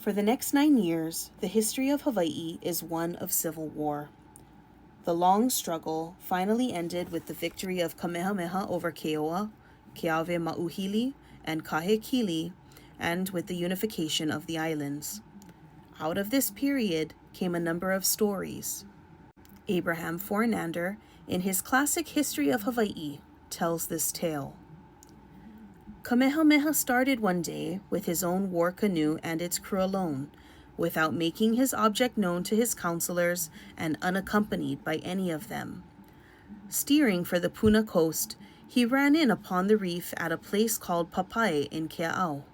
For the next 9 years, the history of Hawaii is one of civil war. The long struggle finally ended with the victory of Kamehameha over Keoa, Keawe Mauhili, and Kahekili, and with the unification of the islands. Out of this period came a number of stories. Abraham Fornander, in his classic History of Hawaii, tells this tale. Kamehameha started one day with his own war canoe and its crew alone, without making his object known to his counselors and unaccompanied by any of them. Steering for the Puna coast, he ran in upon the reef at a place called Papai in Kea'au.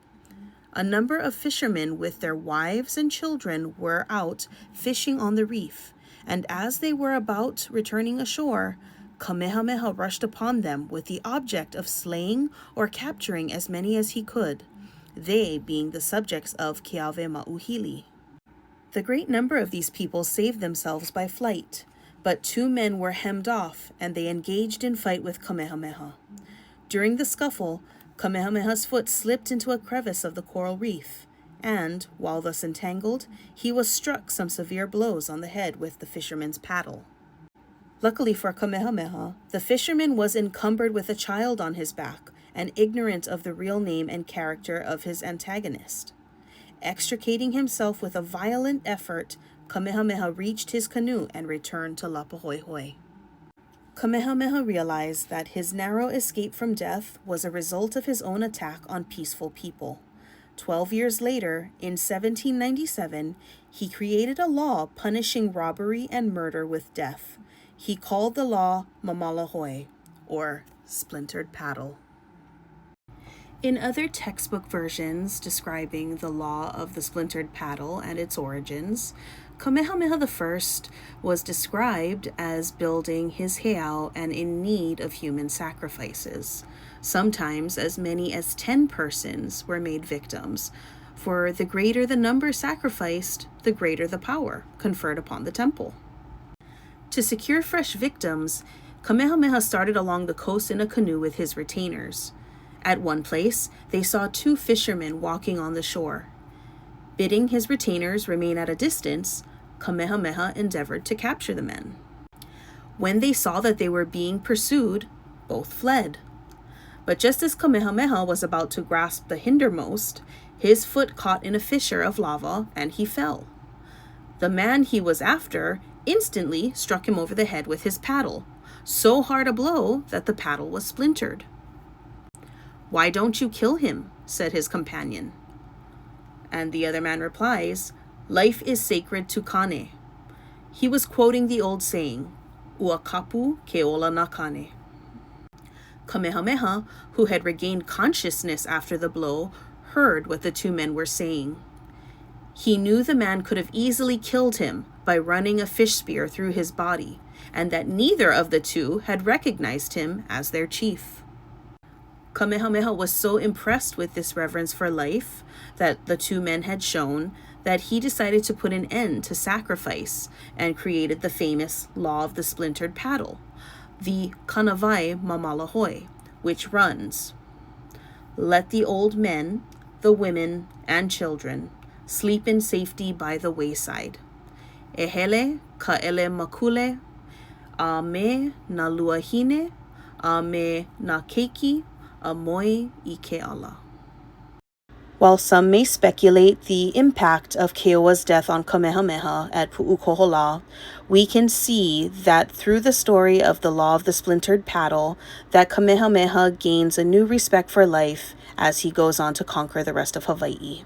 A number of fishermen with their wives and children were out fishing on the reef, and as they were about returning ashore, Kamehameha rushed upon them with the object of slaying or capturing as many as he could, they being the subjects of Keawe Mauhili. The great number of these people saved themselves by flight, but 2 men were hemmed off, and they engaged in fight with Kamehameha. During the scuffle, Kamehameha's foot slipped into a crevice of the coral reef, and, while thus entangled, he was struck some severe blows on the head with the fisherman's paddle. Luckily for Kamehameha, the fisherman was encumbered with a child on his back and ignorant of the real name and character of his antagonist. Extricating himself with a violent effort, Kamehameha reached his canoe and returned to Lapahoehoe. Kamehameha realized that his narrow escape from death was a result of his own attack on peaceful people. 12 years later, in 1797, he created a law punishing robbery and murder with death. He called the law Mamalahoi, or splintered paddle. In other textbook versions describing the law of the splintered paddle and its origins, Kamehameha I was described as building his heiau and in need of human sacrifices. Sometimes as many as 10 persons were made victims, for the greater the number sacrificed, the greater the power conferred upon the temple. To secure fresh victims, Kamehameha started along the coast in a canoe with his retainers. At one place, they saw 2 fishermen walking on the shore. Bidding his retainers remain at a distance, Kamehameha endeavored to capture the men. When they saw that they were being pursued, both fled. But just as Kamehameha was about to grasp the hindermost, his foot caught in a fissure of lava and he fell. The man he was after instantly struck him over the head with his paddle, so hard a blow that the paddle was splintered. "Why don't you kill him?" said his companion. And the other man replies, "Life is sacred to Kane." He was quoting the old saying, "Ua kapu ke ola na Kane." Kamehameha, who had regained consciousness after the blow, heard what the 2 men were saying. He knew the man could have easily killed him by running a fish spear through his body, and that neither of the 2 had recognized him as their chief. Kamehameha was so impressed with this reverence for life that the 2 men had shown that he decided to put an end to sacrifice and created the famous law of the splintered paddle, the Kanawai Mamalahoi, which runs, "Let the old men, the women, and children sleep in safety by the wayside. Ehele ka'ele makule, a me na luahine, a me na keiki, a moi I keala." While some may speculate the impact of Keoa's death on Kamehameha at Pu'ukohola, we can see that through the story of the law of the splintered paddle, that Kamehameha gains a new respect for life as he goes on to conquer the rest of Hawaii.